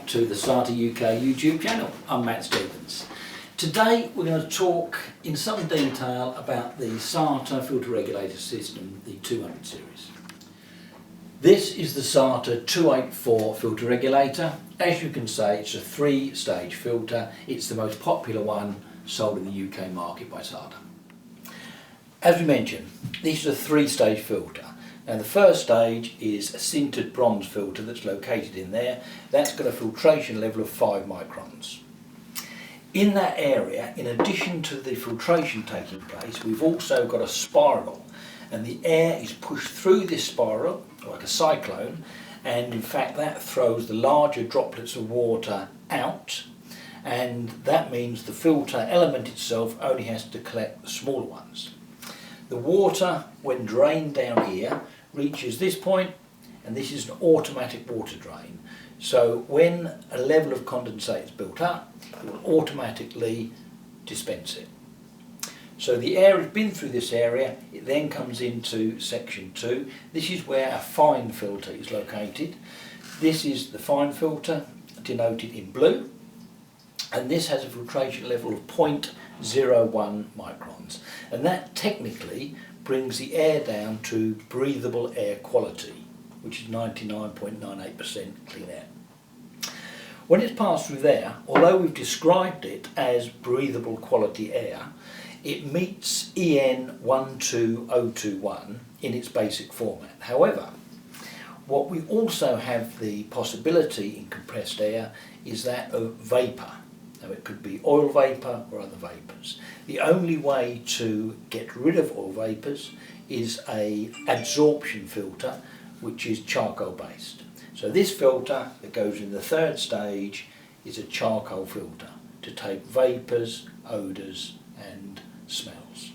to the SATA UK YouTube channel. I'm Matt Stevens. Today we're going to talk in some detail about the SATA Filter Regulator system, the 200 series. This is the SATA 284 Filter Regulator. As you can see, it's a 3-stage filter. It's the most popular one sold in the UK market by SATA. As we mentioned, this is a 3-stage filter. Now the first stage is a sintered bronze filter that's located in there. That's got a filtration level of 5 microns. In that area, in addition to the filtration taking place, we've also got a spiral, and the air is pushed through this spiral like a cyclone, and in fact that throws the larger droplets of water out, and that means the filter element itself only has to collect the smaller ones. The water, when drained down here, reaches this point, and this is an automatic water drain. So when a level of condensate is built up, it will automatically dispense it. So the air has been through this area, it then comes into section 2. This is where a fine filter is located. This is the fine filter, denoted in blue, and this has a filtration level of 0.01 microns, and that technically brings the air down to breathable air quality, which is 99.98% clean air. When it's passed through there, although we've described it as breathable quality air, it meets EN 12021 in its basic format. However, what we also have the possibility in compressed air is that of vapour. Now it could be oil vapour or other vapours. The only way to get rid of oil vapours is a adsorption filter, which is charcoal based. So this filter that goes in the 3rd stage is a charcoal filter to take vapours, odours and smells.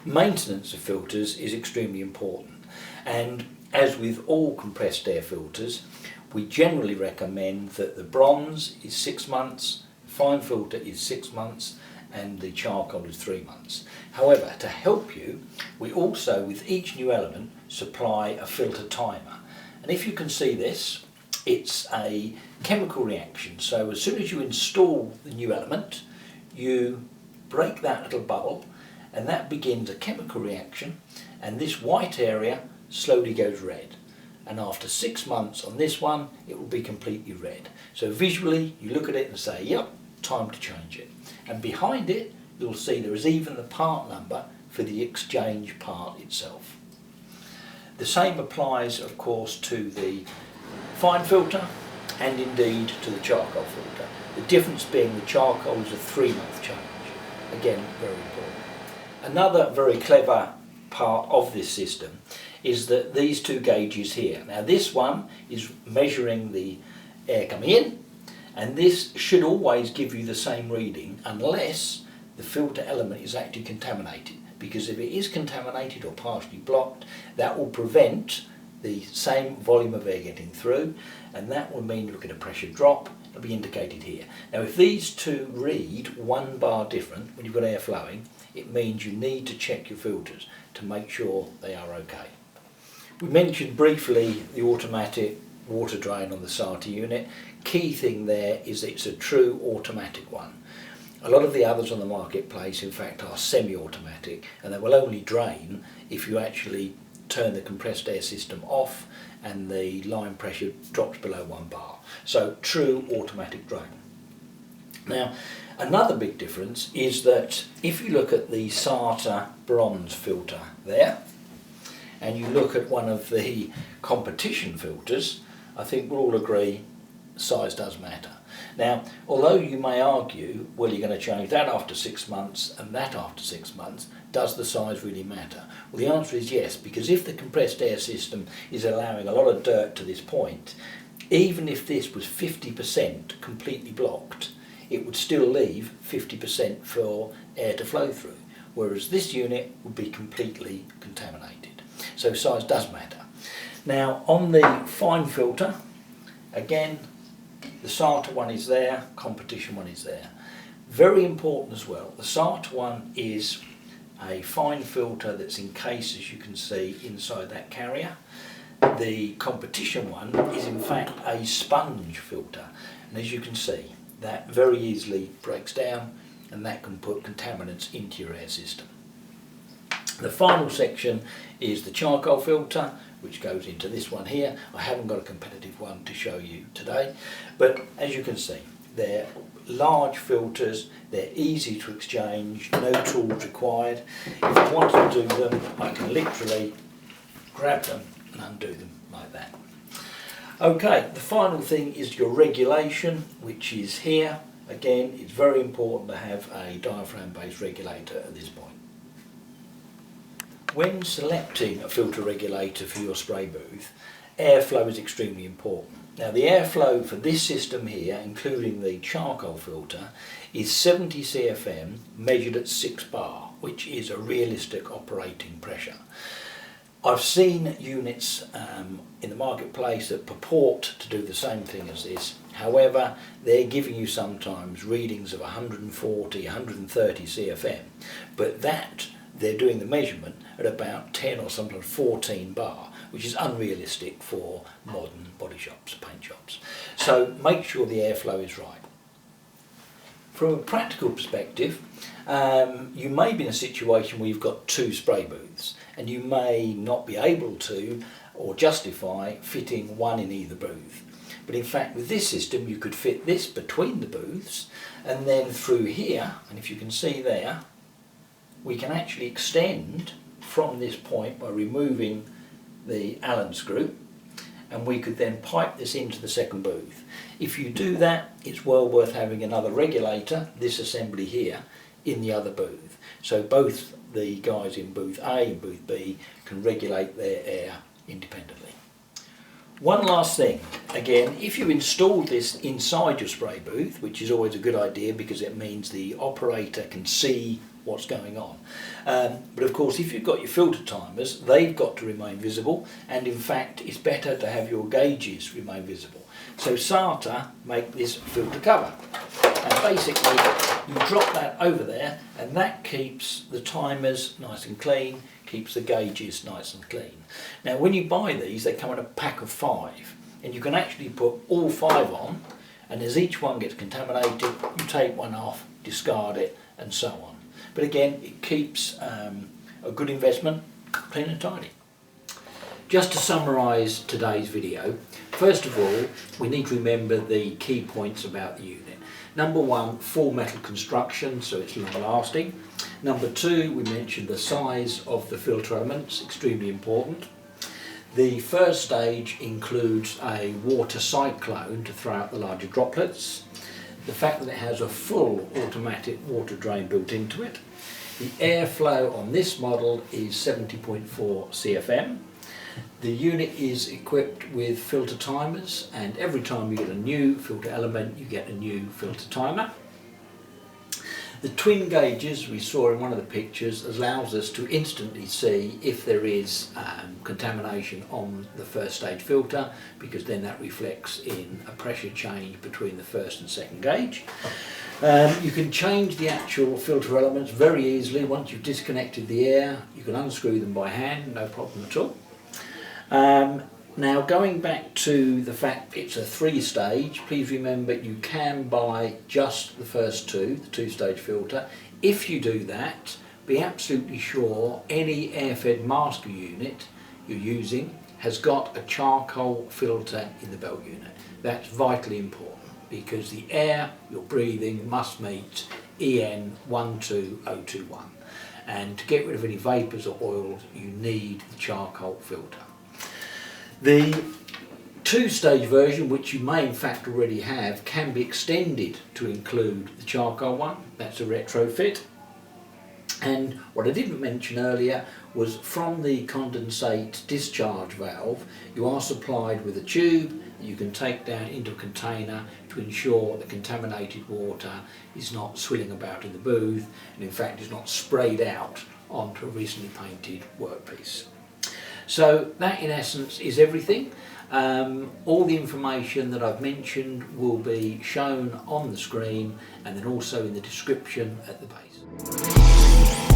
Maintenance of filters is extremely important, and as with all compressed air filters, we generally recommend that the bronze is 6 months, fine filter is 6 months, and the charcoal is 3 months. However, to help you, we also, with each new element, supply a filter timer. And if you can see this, it's a chemical reaction. So as soon as you install the new element, you break that little bubble, and that begins a chemical reaction, and this white area slowly goes red. And after 6 months on this one, it will be completely red. So visually, you look at it and say, yep, time to change it. And behind it, you'll see there is even the part number for the exchange part itself. The same applies, of course, to the fine filter and indeed to the charcoal filter. The difference being the charcoal is a 3-month change. Again, very important. Another very clever part of this system is that these 2 gauges here. Now this one is measuring the air coming in, and this should always give you the same reading unless the filter element is actually contaminated, because if it is contaminated or partially blocked, that will prevent the same volume of air getting through, and that will mean you'll get a pressure drop. It'll be indicated here. Now if these 2 read 1 bar different when you've got air flowing, it means you need to check your filters to make sure they are okay. We mentioned briefly the automatic water drain on the SATA unit. Key thing there is that it's a true automatic one. A lot of the others on the marketplace in fact are semi-automatic, and they will only drain if you actually turn the compressed air system off and the line pressure drops below 1 bar. So true automatic drain. Now another big difference is that if you look at the SATA bronze filter there, and you look at one of the competition filters, I think we'll all agree size does matter. Now, although you may argue, well, you're going to change that after 6 months and that after 6 months, does the size really matter? Well, the answer is yes, because if the compressed air system is allowing a lot of dirt to this point, even if this was 50% completely blocked, it would still leave 50% for air to flow through, whereas this unit would be completely contaminated. So size does matter. Now on the fine filter, again, the SATA one is there, competition one is there. Very important as well, the SATA one is a fine filter that's encased, as you can see, inside that carrier. The competition one is in fact a sponge filter, and as you can see, that very easily breaks down and that can put contaminants into your air system. The final section is the charcoal filter, which goes into this one here. I haven't got a competitive one to show you today, but as you can see, they're large filters, they're easy to exchange, no tools required. If I want to do them, I can literally grab them and undo them like that. Okay, the final thing is your regulation, which is here. Again, it's very important to have a diaphragm based regulator at this point. When selecting a filter regulator for your spray booth, airflow is extremely important. Now the airflow for this system here, including the charcoal filter, is 70 CFM measured at 6 bar, which is a realistic operating pressure. I've seen units in the marketplace that purport to do the same thing as this. However, they're giving you sometimes readings of 140, 130 CFM, but that they're doing the measurement at about 10 or sometimes 14 bar, which is unrealistic for modern body shops, paint shops. So make sure the airflow is right. From a practical perspective, you may be in a situation where you've got 2 spray booths and you may not be able to or justify fitting one in either booth. But in fact with this system you could fit this between the booths, and then through here, and if you can see there, we can actually extend from this point by removing the Allen screw, and we could then pipe this into the second booth. If you do that, it's well worth having another regulator, this assembly here, in the other booth. So both the guys in booth A and booth B can regulate their air independently. One last thing, again, if you install this inside your spray booth, which is always a good idea because it means the operator can see what's going on. But of course, if you've got your filter timers, they've got to remain visible, and in fact it's better to have your gauges remain visible. So SATA make this filter cover, and basically you drop that over there and that keeps the timers nice and clean, keeps the gauges nice and clean. Now when you buy these, they come in a pack of 5, and you can actually put all 5 on, and as each one gets contaminated you take one off, discard it, and so on. But again, it keeps a good investment clean and tidy. Just to summarise today's video, first of all, we need to remember the key points about the unit. Number 1, full metal construction, so it's long lasting. Number 2, we mentioned the size of the filter elements, extremely important. The first stage includes a water cyclone to throw out the larger droplets. The fact that it has a full automatic water drain built into it. The airflow on this model is 70.4 CFM. The unit is equipped with filter timers, and every time you get a new filter element you get a new filter timer. The twin gauges we saw in one of the pictures allows us to instantly see if there is contamination on the first stage filter, because then that reflects in a pressure change between the first and second gauge. You can change the actual filter elements very easily. Once you've disconnected the air, you can unscrew them by hand, no problem at all. Now going back to the fact it's a 3-stage, please remember you can buy just the first 2, the 2-stage filter. If you do that, be absolutely sure any air-fed master unit you're using has got a charcoal filter in the belt unit. That's vitally important because the air you're breathing must meet EN 12021, and to get rid of any vapours or oils you need the charcoal filter. The 2-stage version, which you may in fact already have, can be extended to include the charcoal one. That's a retrofit. And what I didn't mention earlier was from the condensate discharge valve you are supplied with a tube that you can take down into a container to ensure the contaminated water is not swilling about in the booth, and in fact is not sprayed out onto a recently painted workpiece. So that in essence is everything. All the information that I've mentioned will be shown on the screen and then also in the description at the base.